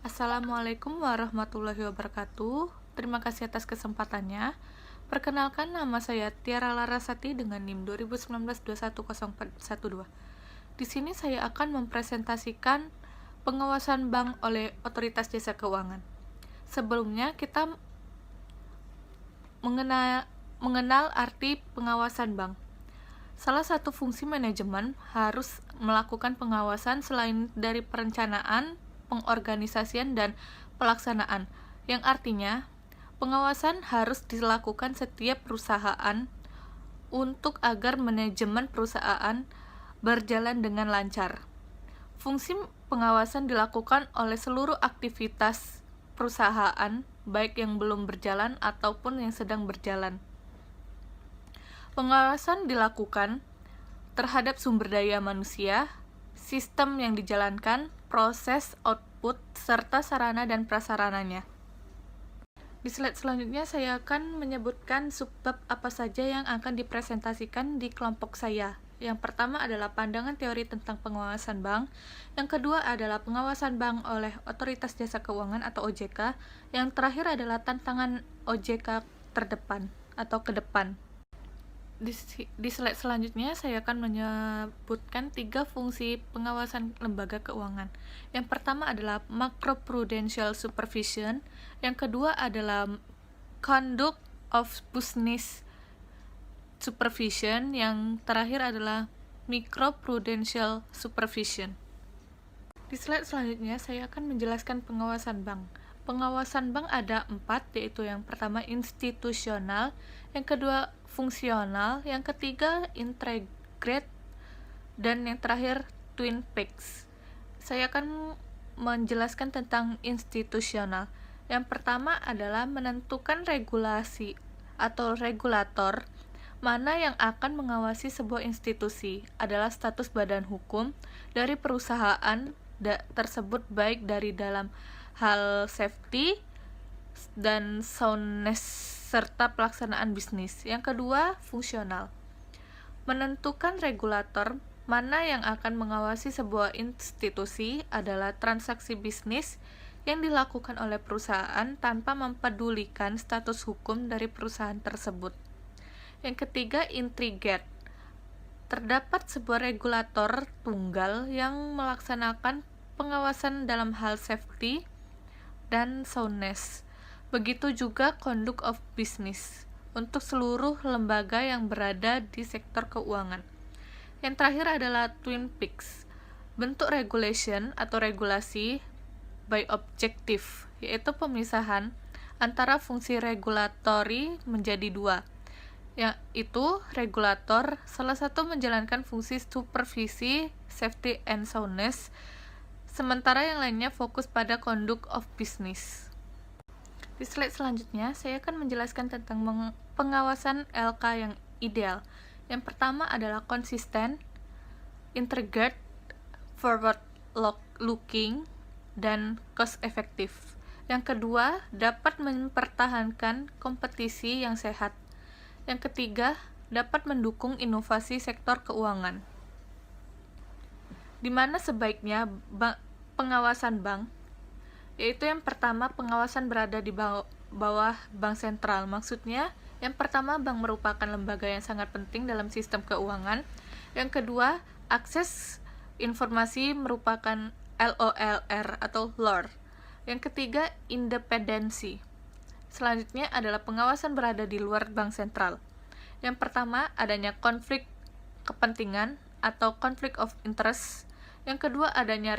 Assalamualaikum warahmatullahi wabarakatuh. Terima kasih atas kesempatannya. Perkenalkan, nama saya Tiara Larasati dengan NIM 2019-21012. Di sini saya akan mempresentasikan pengawasan bank oleh Otoritas Jasa Keuangan. Sebelumnya kita mengenal arti pengawasan bank. Salah satu fungsi manajemen harus melakukan pengawasan selain dari perencanaan, pengorganisasian, dan pelaksanaan, yang artinya pengawasan harus dilakukan setiap perusahaan untuk agar manajemen perusahaan berjalan dengan lancar. Fungsi pengawasan dilakukan oleh seluruh aktivitas perusahaan, baik yang belum berjalan ataupun yang sedang berjalan. Pengawasan dilakukan terhadap sumber daya manusia, sistem yang dijalankan, proses, output, serta sarana dan prasarananya. Di slide selanjutnya saya akan menyebutkan subbab apa saja yang akan dipresentasikan di kelompok saya. Yang pertama adalah pandangan teori tentang pengawasan bank. Yang kedua adalah pengawasan bank oleh Otoritas Jasa Keuangan atau OJK. Yang terakhir adalah tantangan OJK terdepan atau ke depan. Di slide selanjutnya saya akan menyebutkan 3 fungsi pengawasan lembaga keuangan. Yang pertama adalah macroprudential supervision, yang kedua adalah conduct of business supervision, yang terakhir adalah microprudential supervision. Di slide selanjutnya saya akan menjelaskan pengawasan bank. Pengawasan bank ada 4, yaitu yang pertama institusional, yang kedua fungsional, yang ketiga integrate, dan yang terakhir twin peaks. Saya akan menjelaskan tentang institusional. Yang pertama adalah menentukan regulasi atau regulator mana yang akan mengawasi sebuah institusi adalah status badan hukum dari perusahaan tersebut, baik dari dalam hal safety dan soundness serta pelaksanaan bisnis. Yang kedua, fungsional. Menentukan regulator mana yang akan mengawasi sebuah institusi adalah transaksi bisnis yang dilakukan oleh perusahaan tanpa mempedulikan status hukum dari perusahaan tersebut. Yang ketiga, integrate. Terdapat sebuah regulator tunggal yang melaksanakan pengawasan dalam hal safety dan soundness. Begitu juga conduct of business untuk seluruh lembaga yang berada di sektor keuangan. Yang terakhir adalah twin peaks. Bentuk regulation atau regulasi by objective, yaitu pemisahan antara fungsi regulatory menjadi 2. Yaitu regulator salah satu menjalankan fungsi supervisi, safety and soundness, sementara yang lainnya fokus pada conduct of business. Di slide selanjutnya, saya akan menjelaskan tentang pengawasan LK yang ideal. Yang pertama adalah konsisten, integrate, forward looking, dan cost effective. Yang kedua, dapat mempertahankan kompetisi yang sehat. Yang ketiga, dapat mendukung inovasi sektor keuangan. Di mana sebaiknya pengawasan bank, yaitu yang pertama, pengawasan berada di bawah bank sentral. Maksudnya, yang pertama, bank merupakan lembaga yang sangat penting dalam sistem keuangan. Yang kedua, akses informasi merupakan LOLR atau LOR. Yang ketiga, independensi. Selanjutnya adalah pengawasan berada di luar bank sentral. Yang pertama, adanya konflik kepentingan atau conflict of interest. Yang kedua, adanya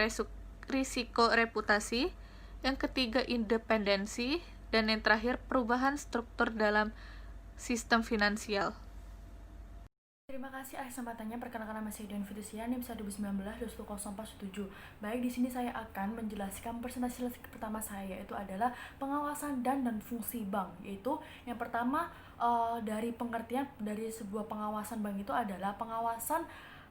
risiko reputasi. Yang ketiga, independensi. Dan yang terakhir, perubahan struktur dalam sistem finansial. Terima kasih atas kesempatannya. Perkenalkan, nama saya Dian Fidusia, NIM 2019-21047. Baik, di sini saya akan menjelaskan presentasi pertama saya, yaitu adalah pengawasan dan fungsi bank. Yaitu yang pertama, dari pengertian dari sebuah pengawasan bank itu adalah pengawasan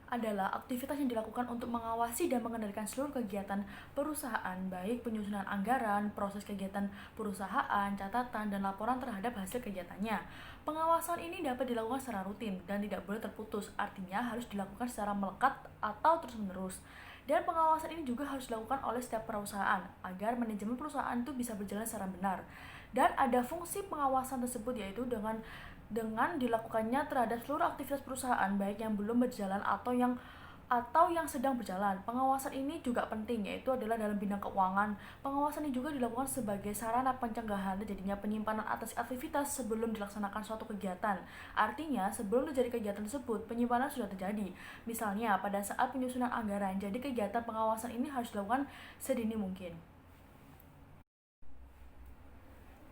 adalah aktivitas yang dilakukan untuk mengawasi dan mengendalikan seluruh kegiatan perusahaan, baik penyusunan anggaran, proses kegiatan perusahaan, catatan, dan laporan terhadap hasil kegiatannya. Pengawasan ini dapat dilakukan secara rutin dan tidak boleh terputus, artinya harus dilakukan secara melekat atau terus-menerus. Dan pengawasan ini juga harus dilakukan oleh setiap perusahaan agar manajemen perusahaan itu bisa berjalan secara benar. Dan ada fungsi pengawasan tersebut yaitu dengan dilakukannya terhadap seluruh aktivitas perusahaan baik yang belum berjalan atau yang sedang berjalan. Pengawasan ini juga penting, yaitu adalah dalam bidang keuangan. Pengawasan ini juga dilakukan sebagai sarana pencegahan terjadinya penyimpanan atas aktivitas sebelum dilaksanakan suatu kegiatan. Artinya, sebelum terjadi kegiatan tersebut, penyimpanan sudah terjadi. Misalnya, pada saat penyusunan anggaran, jadi kegiatan pengawasan ini harus dilakukan sedini mungkin.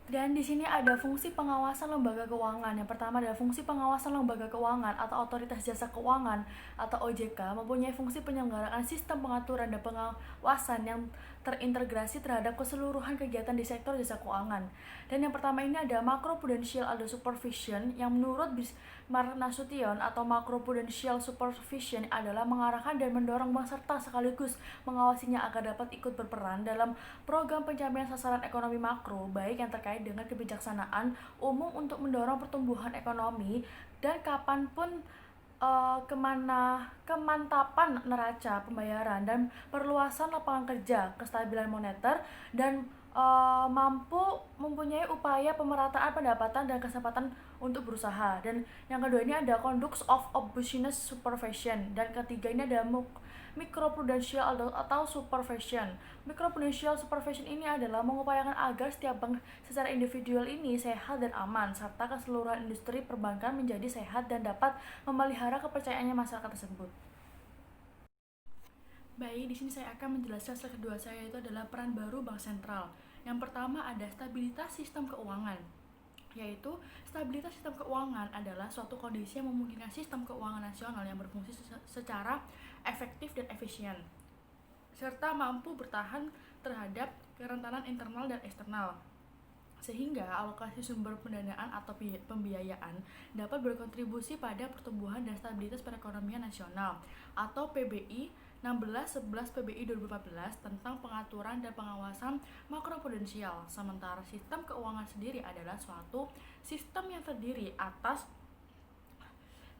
Dan di sini ada fungsi pengawasan lembaga keuangan. Yang pertama adalah fungsi pengawasan lembaga keuangan atau Otoritas Jasa Keuangan atau OJK mempunyai fungsi penyelenggaraan sistem pengaturan dan pengawasan yang terintegrasi terhadap keseluruhan kegiatan di sektor jasa keuangan. Dan yang pertama ini ada macroprudential atau supervision yang menurut Bismar Nasution atau macroprudential supervision adalah mengarahkan dan mendorong bank serta sekaligus mengawasinya agar dapat ikut berperan dalam program pencapaian sasaran ekonomi makro baik yang terkait dengan kebijaksanaan umum untuk mendorong pertumbuhan ekonomi dan kapanpun kemantapan neraca pembayaran dan perluasan lapangan kerja, kestabilan moneter, dan mampu mempunyai upaya pemerataan pendapatan dan kesempatan untuk berusaha. Dan yang kedua ini ada conduct of business supervision, dan ketiga ini ada microprudential atau supervision. Microprudential supervision ini adalah mengupayakan agar setiap bank secara individual ini sehat dan aman, serta keseluruhan industri perbankan menjadi sehat dan dapat memelihara kepercayaannya masyarakat tersebut. Baik, di sini saya akan menjelaskan slide kedua saya, yaitu adalah peran baru bank sentral. Yang pertama ada stabilitas sistem keuangan, yaitu stabilitas sistem keuangan adalah suatu kondisi yang memungkinkan sistem keuangan nasional yang berfungsi secara efektif dan efisien, serta mampu bertahan terhadap kerentanan internal dan eksternal, sehingga alokasi sumber pendanaan atau pembiayaan dapat berkontribusi pada pertumbuhan dan stabilitas perekonomian nasional atau PBI 16-11 PBI 2014 tentang pengaturan dan pengawasan makroprudensial. Sementara sistem keuangan sendiri adalah suatu sistem yang terdiri atas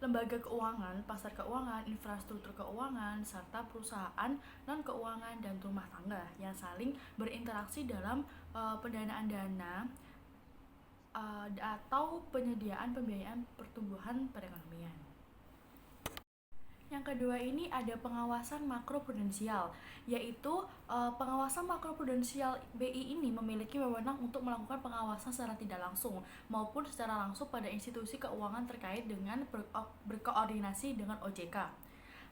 lembaga keuangan, pasar keuangan, infrastruktur keuangan, serta perusahaan non-keuangan dan rumah tangga yang saling berinteraksi dalam pendanaan dana atau penyediaan pembiayaan pertumbuhan perekonomian. Yang kedua ini ada pengawasan makroprudensial, yaitu pengawasan makroprudensial BI ini memiliki wewenang untuk melakukan pengawasan secara tidak langsung maupun secara langsung pada institusi keuangan terkait dengan berkoordinasi dengan OJK.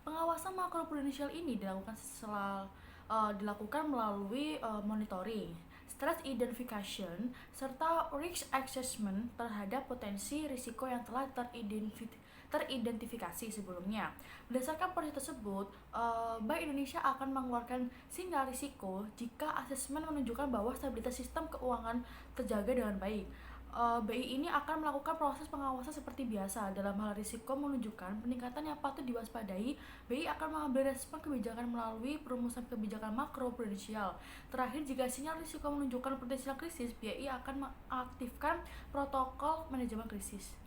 Pengawasan makroprudensial ini dilakukan melalui monitoring, stress identification, serta risk assessment terhadap potensi risiko yang telah teridentifikasi sebelumnya. Berdasarkan proses tersebut, Bank Indonesia akan mengeluarkan sinyal risiko jika asesmen menunjukkan bahwa stabilitas sistem keuangan terjaga dengan baik. BI ini akan melakukan proses pengawasan seperti biasa. Dalam hal risiko menunjukkan peningkatan yang patut diwaspadai, BI akan mengambil respon kebijakan melalui perumusan kebijakan makroprudensial. Terakhir, jika sinyal risiko menunjukkan potensial krisis, BI akan mengaktifkan protokol manajemen krisis.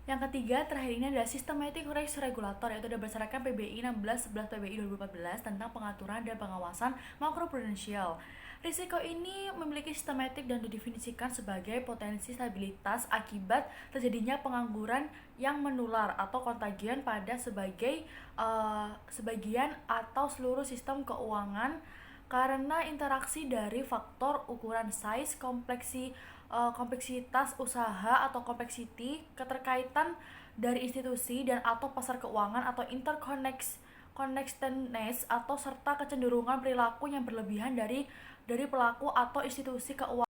Yang ketiga, terakhir ini adalah systematic risk regulator, yaitu berdasarkan PBI 16-11 PBI 2014 tentang pengaturan dan pengawasan makroprudensial. Risiko ini memiliki sistematik dan didefinisikan sebagai potensi stabilitas akibat terjadinya pengangguran yang menular atau kontagion pada sebagian atau seluruh sistem keuangan karena interaksi dari faktor ukuran size, kompleksitas usaha atau complexity, keterkaitan dari institusi dan atau pasar keuangan atau interconnectedness atau serta kecenderungan perilaku yang berlebihan dari pelaku atau institusi keuangan.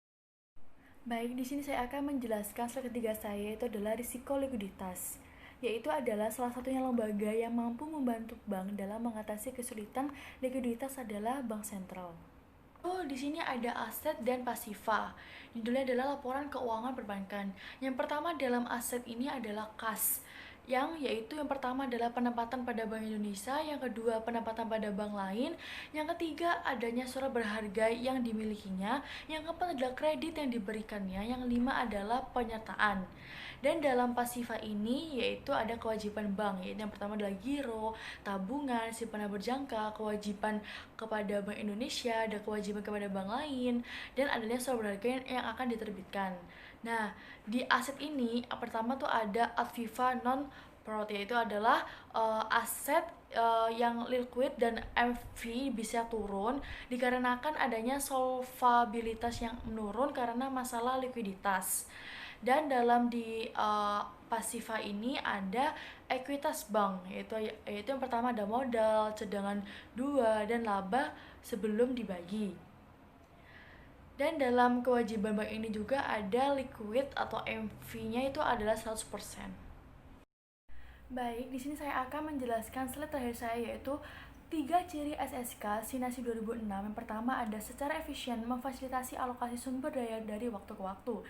Baik, di sini saya akan menjelaskan slide ketiga saya, yaitu adalah risiko likuiditas, yaitu adalah salah satunya lembaga yang mampu membantu bank dalam mengatasi kesulitan likuiditas adalah bank sentral. Di sini ada aset dan pasifa. Judulnya adalah laporan keuangan perbankan. Yang pertama dalam aset ini adalah kas. yaitu yang pertama adalah penempatan pada Bank Indonesia, yang kedua penempatan pada bank lain, yang ketiga adanya surat berharga yang dimilikinya, yang keempat adalah kredit yang diberikannya, yang kelima adalah penyertaan. Dan dalam pasifa ini yaitu ada kewajiban bank, yaitu yang pertama adalah giro, tabungan, simpanan berjangka, kewajiban kepada Bank Indonesia, ada kewajiban kepada bank lain, dan adanya surat berharga yang akan diterbitkan. Nah, di aset ini yang pertama tuh ada Adviva non Prot, yaitu adalah aset yang liquid dan MV bisa turun dikarenakan adanya solvabilitas yang menurun karena masalah likuiditas. Dan dalam di pasifa ini ada ekuitas bank, yaitu yang pertama ada modal, cadangan 2, dan laba sebelum dibagi. Dan dalam kewajiban bank ini juga ada liquid atau MV-nya itu adalah 100%. Baik, di sini saya akan menjelaskan slide terakhir saya, yaitu 3 ciri SSK Sinasi 2006. Yang pertama ada secara efisien memfasilitasi alokasi sumber daya dari waktu ke waktu,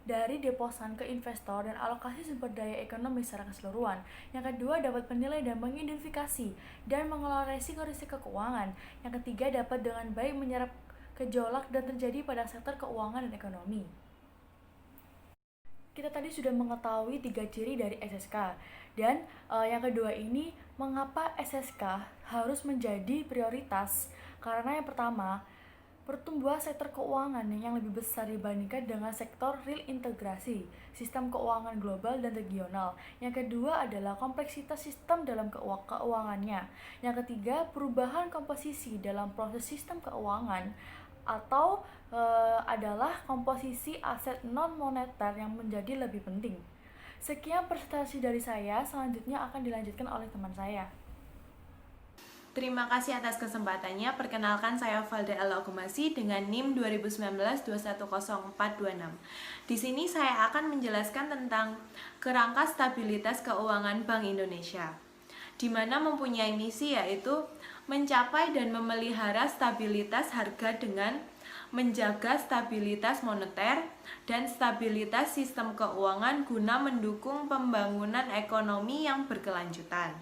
dari deposan ke investor dan alokasi sumber daya ekonomi secara keseluruhan. Yang kedua, dapat menilai dan mengidentifikasi dan mengelola risiko-risiko keuangan. Yang ketiga, dapat dengan baik menyerap gejolak dan terjadi pada sektor keuangan dan ekonomi. Kita tadi sudah mengetahui 3 ciri dari SSK. Dan yang kedua ini, mengapa SSK harus menjadi prioritas? Karena yang pertama, pertumbuhan sektor keuangan yang lebih besar dibandingkan dengan sektor real integrasi, sistem keuangan global dan regional. Yang kedua adalah kompleksitas sistem dalam keuangannya. Yang ketiga, perubahan komposisi dalam proses sistem keuangan atau adalah komposisi aset non moneter yang menjadi lebih penting. Sekian presentasi dari saya, selanjutnya akan dilanjutkan oleh teman saya. Terima kasih atas kesempatannya. Perkenalkan, saya Valda Al-Ogumasi dengan NIM 2019-210426. Di sini saya akan menjelaskan tentang kerangka stabilitas keuangan Bank Indonesia, di mana mempunyai misi yaitu mencapai dan memelihara stabilitas harga dengan menjaga stabilitas moneter dan stabilitas sistem keuangan guna mendukung pembangunan ekonomi yang berkelanjutan.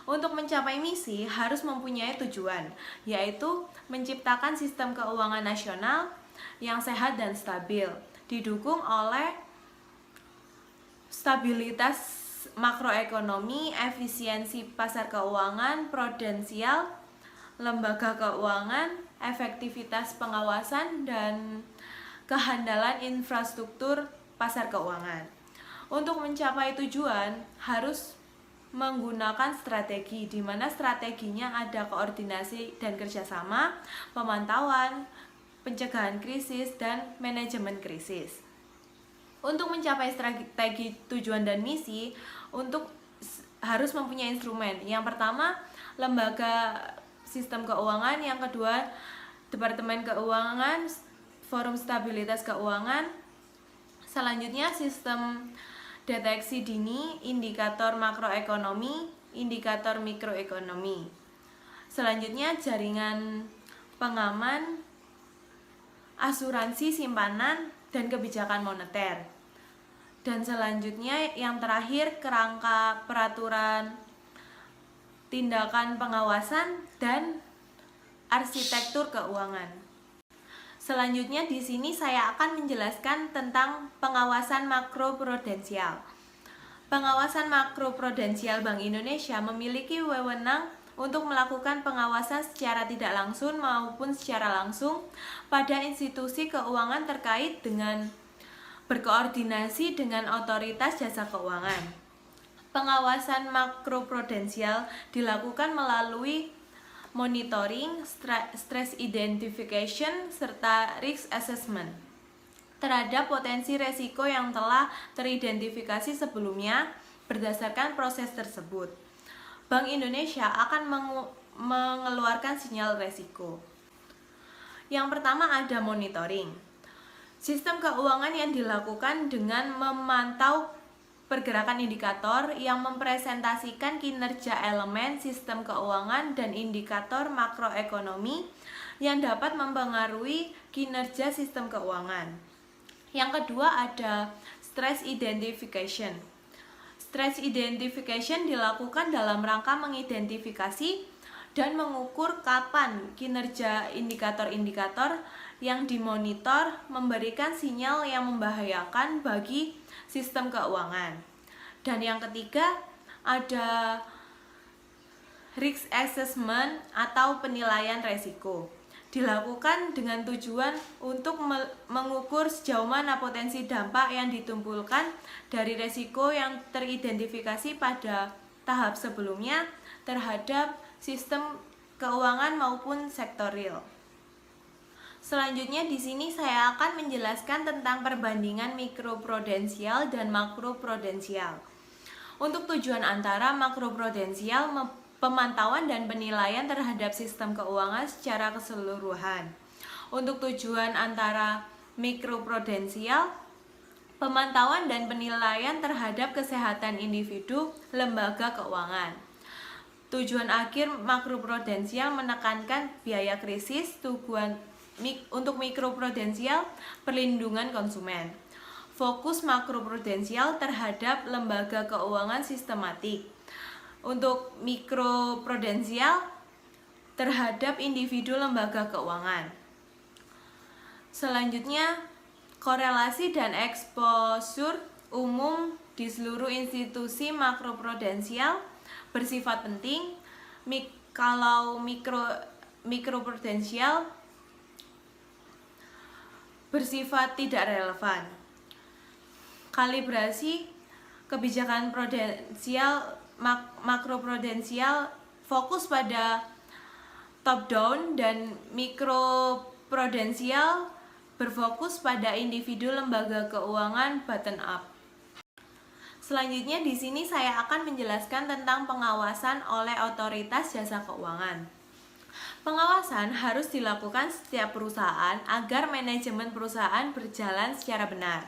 Untuk mencapai misi harus mempunyai tujuan, yaitu menciptakan sistem keuangan nasional yang sehat dan stabil, didukung oleh stabilitas makroekonomi, efisiensi pasar keuangan, prudensial, lembaga keuangan, efektivitas pengawasan, dan kehandalan infrastruktur pasar keuangan. Untuk mencapai tujuan harus menggunakan strategi, di mana strateginya ada koordinasi dan kerjasama, pemantauan, pencegahan krisis, dan manajemen krisis. Untuk mencapai strategi, tujuan, dan misi, harus mempunyai instrumen. Yang pertama, lembaga sistem keuangan. Yang kedua, Departemen Keuangan, Forum Stabilitas Keuangan. Selanjutnya, sistem deteksi dini, indikator makroekonomi, indikator mikroekonomi. Selanjutnya, jaringan pengaman, asuransi simpanan, dan kebijakan moneter. Dan selanjutnya, yang terakhir, kerangka peraturan, tindakan pengawasan, dan arsitektur keuangan. Selanjutnya di sini saya akan menjelaskan tentang pengawasan makroprudensial. Pengawasan makroprudensial Bank Indonesia memiliki wewenang untuk melakukan pengawasan secara tidak langsung maupun secara langsung pada institusi keuangan terkait dengan berkoordinasi dengan otoritas jasa keuangan. Pengawasan makroprudensial dilakukan melalui monitoring, stress identification, serta risk assessment terhadap potensi resiko yang telah teridentifikasi sebelumnya. Berdasarkan proses tersebut, Bank Indonesia akan mengeluarkan sinyal resiko. Yang pertama ada monitoring. Sistem keuangan yang dilakukan dengan memantau pergerakan indikator yang mempresentasikan kinerja elemen sistem keuangan dan indikator makroekonomi yang dapat mempengaruhi kinerja sistem keuangan. Yang kedua ada stress identification. Stress identification dilakukan dalam rangka mengidentifikasi dan mengukur kapan kinerja indikator-indikator yang dimonitor memberikan sinyal yang membahayakan bagi sistem keuangan. Dan yang ketiga, ada risk assessment atau penilaian resiko. Dilakukan dengan tujuan untuk mengukur sejauh mana potensi dampak yang ditimbulkan dari resiko yang teridentifikasi pada tahap sebelumnya terhadap sistem keuangan maupun sektor real. Selanjutnya di sini saya akan menjelaskan tentang perbandingan mikroprudensial dan makroprudensial. Untuk tujuan antara makroprudensial, pemantauan dan penilaian terhadap sistem keuangan secara keseluruhan. Untuk tujuan antara mikroprudensial, pemantauan dan penilaian terhadap kesehatan individu, lembaga keuangan. Tujuan akhir makroprudensial menekankan biaya krisis, untuk mikroprudensial perlindungan konsumen. Fokus makroprudensial terhadap lembaga keuangan sistematik. Untuk mikroprudensial terhadap individu lembaga keuangan. Selanjutnya, korelasi dan exposure umum di seluruh institusi makroprudensial bersifat penting. Kalau mikroprudensial bersifat tidak relevan. Kalibrasi kebijakan prudensial makroprudensial fokus pada top down dan mikroprudensial berfokus pada individu lembaga keuangan bottom up. Selanjutnya di sini saya akan menjelaskan tentang pengawasan oleh otoritas jasa keuangan. Pengawasan harus dilakukan setiap perusahaan agar manajemen perusahaan berjalan secara benar.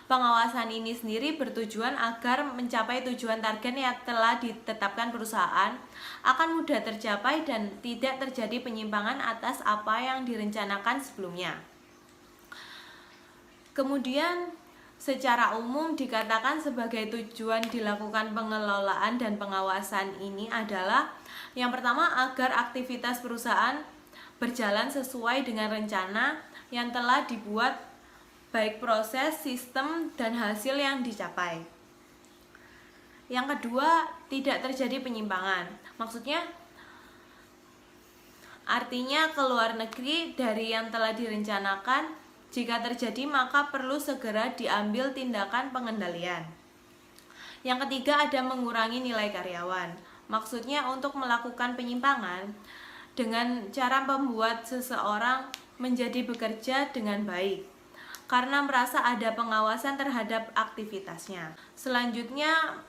Pengawasan ini sendiri bertujuan agar mencapai tujuan target yang telah ditetapkan perusahaan akan mudah tercapai dan tidak terjadi penyimpangan atas apa yang direncanakan sebelumnya. Kemudian, secara umum dikatakan sebagai tujuan dilakukan pengelolaan dan pengawasan ini adalah yang pertama, agar aktivitas perusahaan berjalan sesuai dengan rencana yang telah dibuat, baik proses, sistem, dan hasil yang dicapai. Yang kedua, tidak terjadi penyimpangan. Maksudnya, artinya keluar negeri dari yang telah direncanakan. Jika terjadi, maka perlu segera diambil tindakan pengendalian. Yang ketiga, ada mengurangi nilai karyawan. Maksudnya untuk melakukan penyimpangan dengan cara membuat seseorang menjadi bekerja dengan baik karena merasa ada pengawasan terhadap aktivitasnya. Selanjutnya,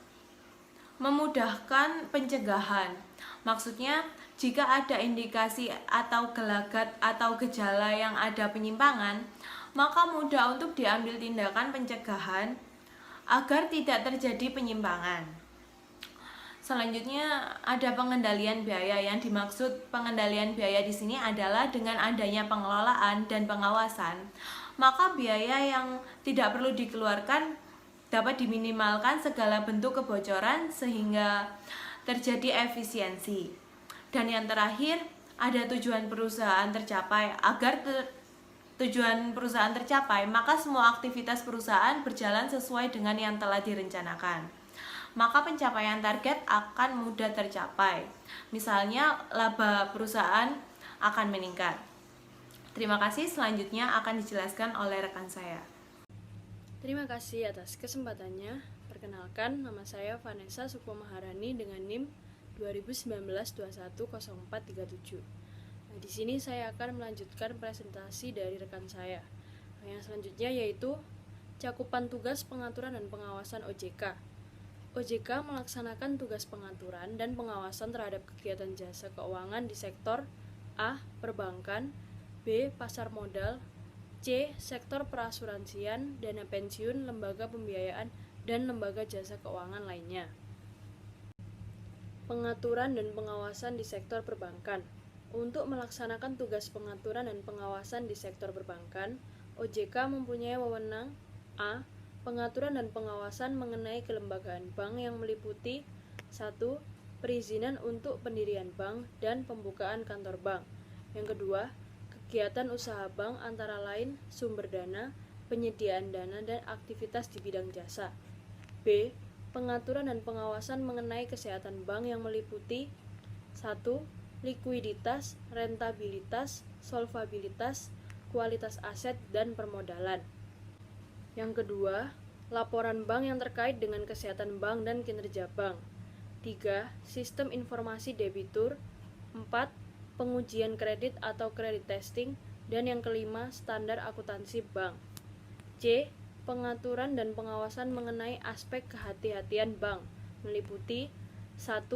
memudahkan pencegahan. Maksudnya, jika ada indikasi atau gelagat atau gejala yang ada penyimpangan, maka mudah untuk diambil tindakan pencegahan agar tidak terjadi penyimpangan. Selanjutnya, ada pengendalian biaya. Yang dimaksud pengendalian biaya di sini adalah dengan adanya pengelolaan dan pengawasan, maka biaya yang tidak perlu dikeluarkan dapat diminimalkan segala bentuk kebocoran sehingga terjadi efisiensi. Dan yang terakhir, ada tujuan perusahaan tercapai. Agar tujuan perusahaan tercapai, maka semua aktivitas perusahaan berjalan sesuai dengan yang telah direncanakan. Maka pencapaian target akan mudah tercapai. Misalnya, laba perusahaan akan meningkat. Terima kasih, selanjutnya akan dijelaskan oleh rekan saya. Terima kasih atas kesempatannya. Perkenalkan, nama saya Vanessa Sukma Maharani dengan NIM 2019-210437. Nah, di sini saya akan melanjutkan presentasi dari rekan saya. Nah, yang selanjutnya yaitu cakupan tugas pengaturan dan pengawasan OJK. OJK melaksanakan tugas pengaturan dan pengawasan terhadap kegiatan jasa keuangan di sektor A. Perbankan, B. Pasar modal, C. Sektor perasuransian, dana pensiun, lembaga pembiayaan, dan lembaga jasa keuangan lainnya. Pengaturan dan pengawasan di sektor perbankan. Untuk melaksanakan tugas pengaturan dan pengawasan di sektor perbankan, OJK mempunyai wewenang A. pengaturan dan pengawasan mengenai kelembagaan bank yang meliputi 1. Perizinan untuk pendirian bank dan pembukaan kantor bank. Yang kedua, kegiatan usaha bank antara lain sumber dana, penyediaan dana, dan aktivitas di bidang jasa. B. Pengaturan dan pengawasan mengenai kesehatan bank yang meliputi 1. Likuiditas, rentabilitas, solvabilitas, kualitas aset, dan permodalan. Yang kedua, laporan bank yang terkait dengan kesehatan bank dan kinerja bank. 3. Sistem informasi debitur. 4. Pengujian kredit atau credit testing. Dan yang kelima, standar akuntansi bank. C. Pengaturan dan pengawasan mengenai aspek kehati-hatian bank meliputi 1.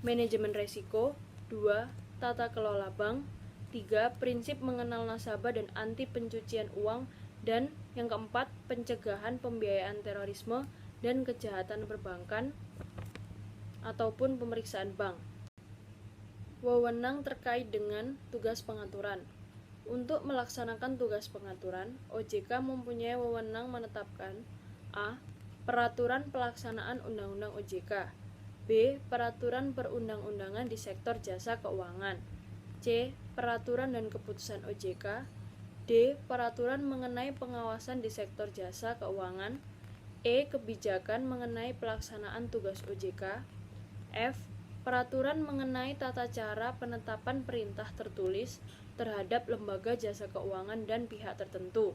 Manajemen risiko. 2. Tata kelola bank. 3. Prinsip mengenal nasabah dan anti pencucian uang. Dan yang keempat, pencegahan pembiayaan terorisme dan kejahatan perbankan ataupun pemeriksaan bank. Wewenang terkait dengan tugas pengaturan. Untuk melaksanakan tugas pengaturan, OJK mempunyai wewenang menetapkan a. Peraturan pelaksanaan Undang-Undang OJK. B. Peraturan perundang-undangan di sektor jasa keuangan. C. Peraturan dan keputusan OJK. D. Peraturan mengenai pengawasan di sektor jasa keuangan. E. Kebijakan mengenai pelaksanaan tugas OJK. F. Peraturan mengenai tata cara penetapan perintah tertulis terhadap lembaga jasa keuangan dan pihak tertentu.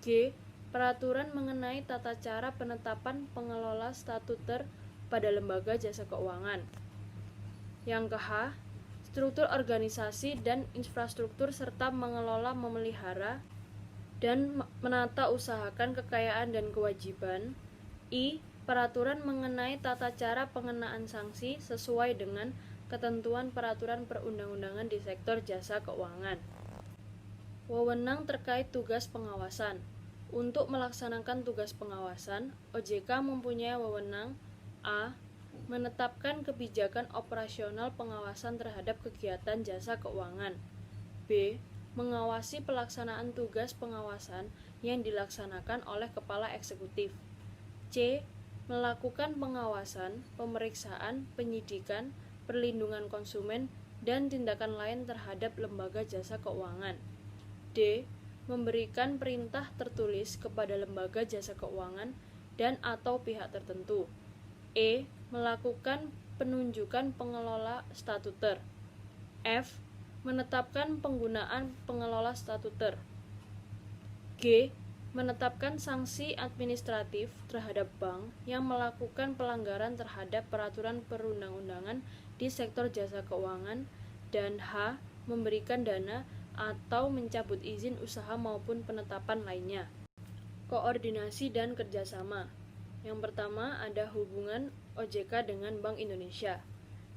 G. Peraturan mengenai tata cara penetapan pengelola statuter pada lembaga jasa keuangan. Yang ke-H. Struktur organisasi dan infrastruktur serta mengelola, memelihara, dan menata usahakan kekayaan dan kewajiban. I. Peraturan mengenai tata cara pengenaan sanksi sesuai dengan ketentuan peraturan perundang-undangan di sektor jasa keuangan. Wewenang terkait tugas pengawasan. Untuk melaksanakan tugas pengawasan, OJK mempunyai wewenang a. Menetapkan kebijakan operasional pengawasan terhadap kegiatan jasa keuangan. B. Mengawasi pelaksanaan tugas pengawasan yang dilaksanakan oleh kepala eksekutif. C. Melakukan pengawasan, pemeriksaan, penyidikan, perlindungan konsumen, dan tindakan lain terhadap lembaga jasa keuangan. D. Memberikan perintah tertulis kepada lembaga jasa keuangan dan atau pihak tertentu. E. Melakukan penunjukan pengelola statuter. F. Menetapkan penggunaan pengelola statuter. G. Menetapkan sanksi administratif terhadap bank yang melakukan pelanggaran terhadap peraturan perundang-undangan di sektor jasa keuangan. Dan H. Memberikan dana atau mencabut izin usaha maupun penetapan lainnya. Koordinasi dan kerjasama. Yang pertama ada hubungan OJK dengan Bank Indonesia.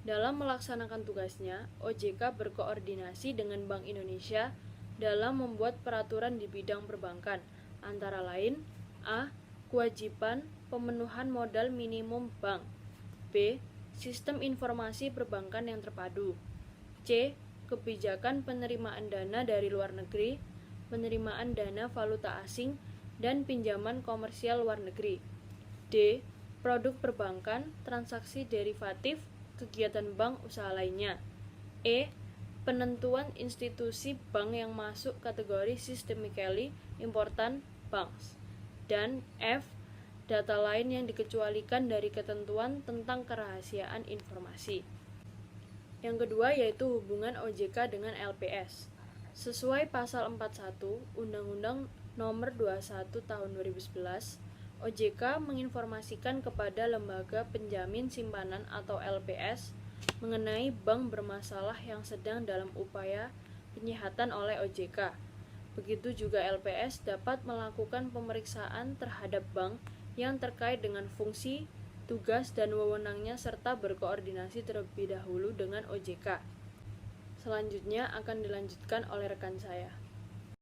Dalam melaksanakan tugasnya, OJK berkoordinasi dengan Bank Indonesia dalam membuat peraturan di bidang perbankan, antara lain a. Kewajiban pemenuhan modal minimum bank. B. Sistem informasi perbankan yang terpadu. C. Kebijakan penerimaan dana dari luar negeri, penerimaan dana valuta asing, dan pinjaman komersial luar negeri. D. Produk perbankan, transaksi derivatif, kegiatan bank usaha lainnya. E. Penentuan institusi bank yang masuk kategori systemically important banks. Dan F. Data lain yang dikecualikan dari ketentuan tentang kerahasiaan informasi. Yang kedua yaitu hubungan OJK dengan LPS. Sesuai pasal 41 Undang-Undang Nomor 21 Tahun 2011, OJK menginformasikan kepada lembaga penjamin simpanan atau LPS mengenai bank bermasalah yang sedang dalam upaya penyihatan oleh OJK. Begitu juga LPS dapat melakukan pemeriksaan terhadap bank yang terkait dengan fungsi, tugas, dan wewenangnya serta berkoordinasi terlebih dahulu dengan OJK. Selanjutnya akan dilanjutkan oleh rekan saya.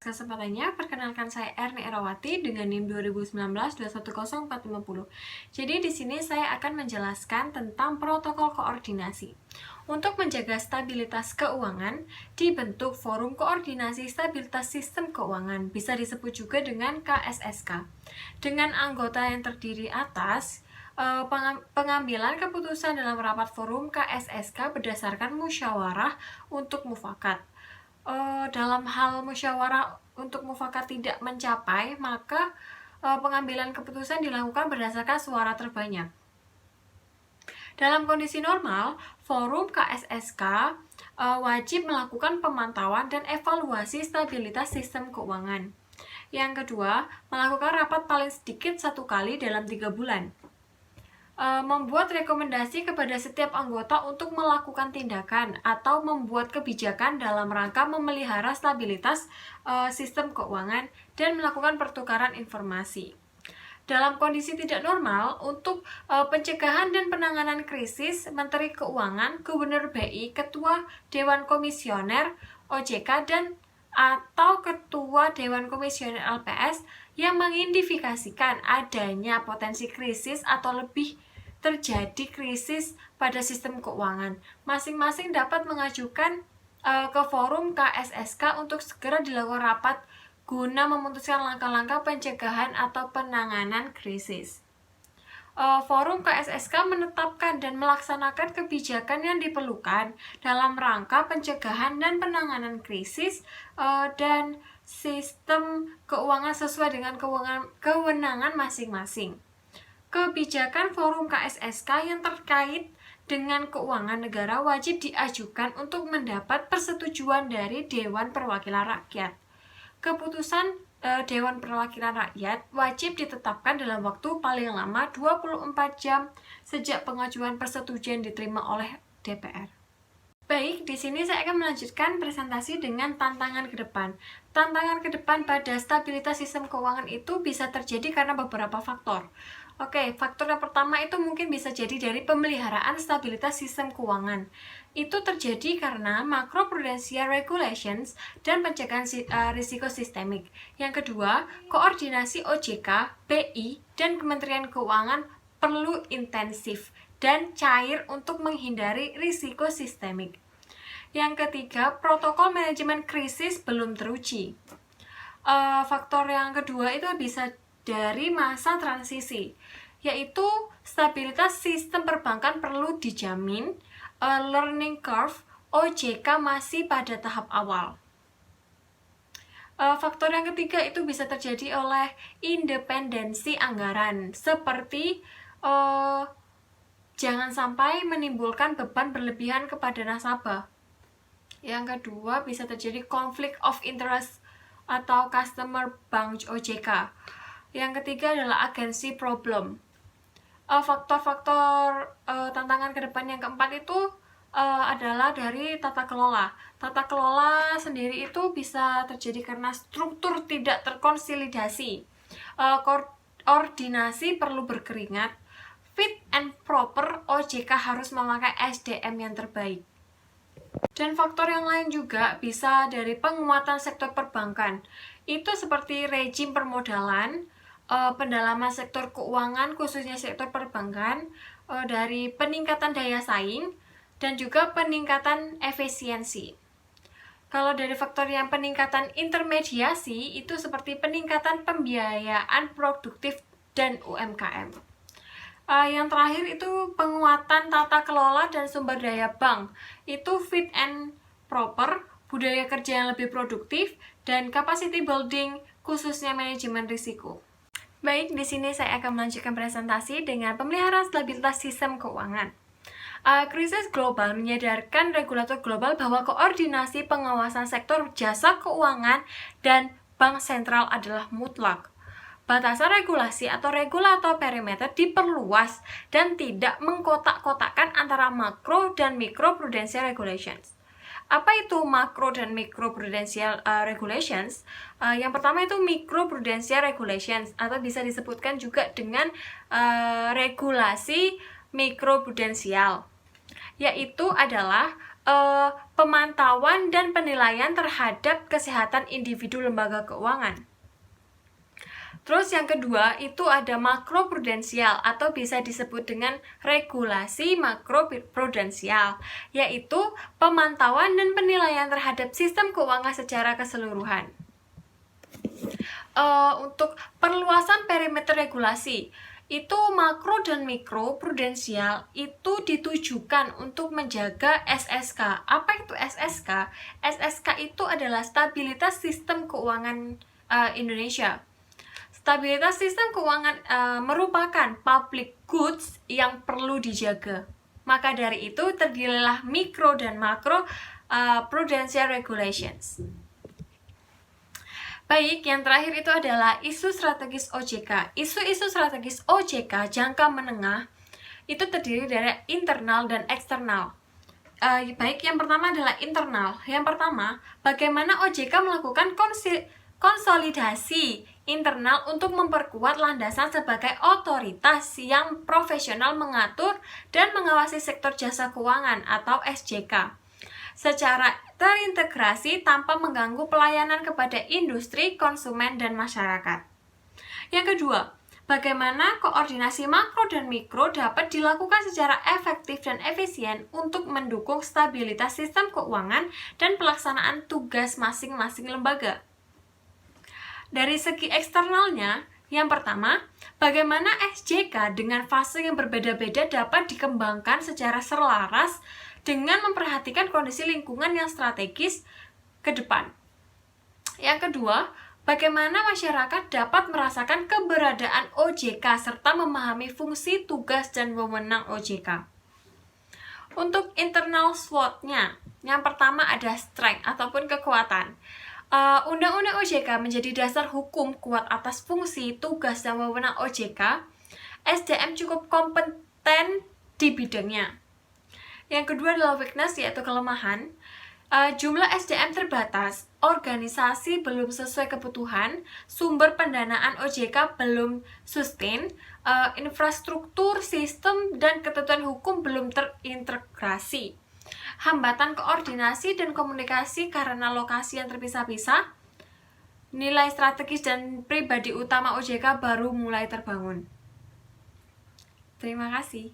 kesempatannya, perkenalkan saya Erni Erawati dengan NIM 2019-210450. Jadi di sini saya akan menjelaskan tentang protokol koordinasi. Untuk menjaga stabilitas keuangan, dibentuk Forum Koordinasi Stabilitas Sistem Keuangan, bisa disebut juga dengan KSSK. Dengan anggota yang terdiri atas, pengambilan keputusan dalam rapat forum KSSK berdasarkan musyawarah untuk mufakat. Dalam hal musyawarah untuk mufakat tidak mencapai, maka pengambilan keputusan dilakukan berdasarkan suara terbanyak. Dalam kondisi normal, forum KSSK wajib melakukan pemantauan dan evaluasi stabilitas sistem keuangan. Yang kedua, melakukan rapat paling sedikit 1 kali dalam 3 bulan. Membuat rekomendasi kepada setiap anggota untuk melakukan tindakan atau membuat kebijakan dalam rangka memelihara stabilitas sistem keuangan dan melakukan pertukaran informasi. Dalam kondisi tidak normal, untuk pencegahan dan penanganan krisis, Menteri Keuangan, Gubernur BI, Ketua Dewan Komisioner OJK, dan atau Ketua Dewan Komisioner LPS yang mengidentifikasikan adanya potensi krisis atau lebih terjadi krisis pada sistem keuangan. Masing-masing dapat mengajukan ke forum KSSK untuk segera dilakukan rapat guna memutuskan langkah-langkah pencegahan atau penanganan krisis. Forum KSSK menetapkan dan melaksanakan kebijakan yang diperlukan dalam rangka pencegahan dan penanganan krisis dan sistem keuangan sesuai dengan kewenangan masing-masing. Kebijakan forum KSSK yang terkait dengan keuangan negara wajib diajukan untuk mendapat persetujuan dari Dewan Perwakilan Rakyat. Keputusan Dewan Perwakilan Rakyat wajib ditetapkan dalam waktu paling lama 24 jam sejak pengajuan persetujuan diterima oleh DPR. Baik, di sini saya akan melanjutkan presentasi dengan tantangan ke depan. Tantangan ke depan pada stabilitas sistem keuangan itu bisa terjadi karena beberapa faktor. Oke, faktor yang pertama itu mungkin bisa jadi dari pemeliharaan stabilitas sistem keuangan. Itu terjadi karena macroprudential regulations dan pencegahan risiko sistemik. Yang kedua, koordinasi OJK, BI, dan Kementerian Keuangan perlu intensif dan cair untuk menghindari risiko sistemik. Yang ketiga, protokol manajemen krisis belum teruji. Faktor yang kedua itu bisa dari masa transisi, yaitu stabilitas sistem perbankan perlu dijamin, learning curve OJK masih pada tahap awal. Faktor yang ketiga itu bisa terjadi oleh independensi anggaran, seperti jangan sampai menimbulkan beban berlebihan kepada nasabah. Yang kedua bisa terjadi conflict of interest atau customer bank OJK. Yang ketiga adalah agency problem. Faktor-faktor tantangan ke depan yang keempat itu adalah dari tata kelola. Tata kelola sendiri itu bisa terjadi karena struktur tidak terkonsolidasi. Koordinasi perlu berkeringat. Fit and proper, OJK harus memakai SDM yang terbaik. Dan faktor yang lain juga bisa dari penguatan sektor perbankan. Itu seperti rejim permodalan, pendalaman sektor keuangan khususnya sektor perbankan, dari peningkatan daya saing, dan juga peningkatan efisiensi. Kalau dari faktor yang peningkatan intermediasi, itu seperti peningkatan pembiayaan produktif dan UMKM. Yang terakhir itu penguatan tata kelola dan sumber daya bank. Itu fit and proper, budaya kerja yang lebih produktif, dan capacity building khususnya manajemen risiko. Baik, di sini saya akan melanjutkan presentasi dengan pemeliharaan stabilitas sistem keuangan. Krisis global menyadarkan regulator global bahwa koordinasi pengawasan sektor jasa keuangan dan bank sentral adalah mutlak. Batasan regulasi atau regulator perimeter diperluas dan tidak mengkotak-kotakkan antara makro dan mikro prudential regulations. Apa itu makro dan mikro prudential regulations? Yang pertama itu micro prudential regulations atau bisa disebutkan juga dengan regulasi mikro prudensial, yaitu adalah pemantauan dan penilaian terhadap kesehatan individu lembaga keuangan. Terus yang kedua itu ada makroprudensial atau bisa disebut dengan regulasi makroprudensial, yaitu pemantauan dan penilaian terhadap sistem keuangan secara keseluruhan. Untuk perluasan perimeter regulasi, itu makro dan mikro prudensial itu ditujukan untuk menjaga SSK. Apa itu SSK? SSK itu adalah stabilitas sistem keuangan Indonesia. Stabilitas sistem keuangan merupakan public goods yang perlu dijaga. Maka dari itu terdirilah mikro dan makro prudential regulations. Baik, yang terakhir itu adalah isu strategis OJK. Isu-isu strategis OJK jangka menengah itu terdiri dari internal dan eksternal. Baik, yang pertama adalah internal. Yang pertama, bagaimana OJK melakukan konsolidasi internal untuk memperkuat landasan sebagai otoritas yang profesional mengatur dan mengawasi sektor jasa keuangan atau SJK secara terintegrasi tanpa mengganggu pelayanan kepada industri, konsumen, dan masyarakat. Yang kedua, bagaimana koordinasi makro dan mikro dapat dilakukan secara efektif dan efisien untuk mendukung stabilitas sistem keuangan dan pelaksanaan tugas masing-masing lembaga. Dari segi eksternalnya, yang pertama, bagaimana SJK dengan fase yang berbeda-beda dapat dikembangkan secara selaras dengan memperhatikan kondisi lingkungan yang strategis ke depan. Yang kedua, bagaimana masyarakat dapat merasakan keberadaan OJK serta memahami fungsi, tugas, dan wewenang OJK. Untuk internal SWOT-nya, yang pertama ada strength ataupun kekuatan. Undang-undang OJK menjadi dasar hukum kuat atas fungsi, tugas, dan wewenang OJK. SDM cukup kompeten di bidangnya. Yang kedua adalah weakness, yaitu kelemahan. Jumlah SDM terbatas, organisasi belum sesuai kebutuhan, sumber pendanaan OJK belum sustain, infrastruktur, sistem, dan ketentuan hukum belum terintegrasi. Hambatan koordinasi dan komunikasi karena lokasi yang terpisah-pisah, nilai strategis dan pribadi utama OJK baru mulai terbangun. Terima kasih.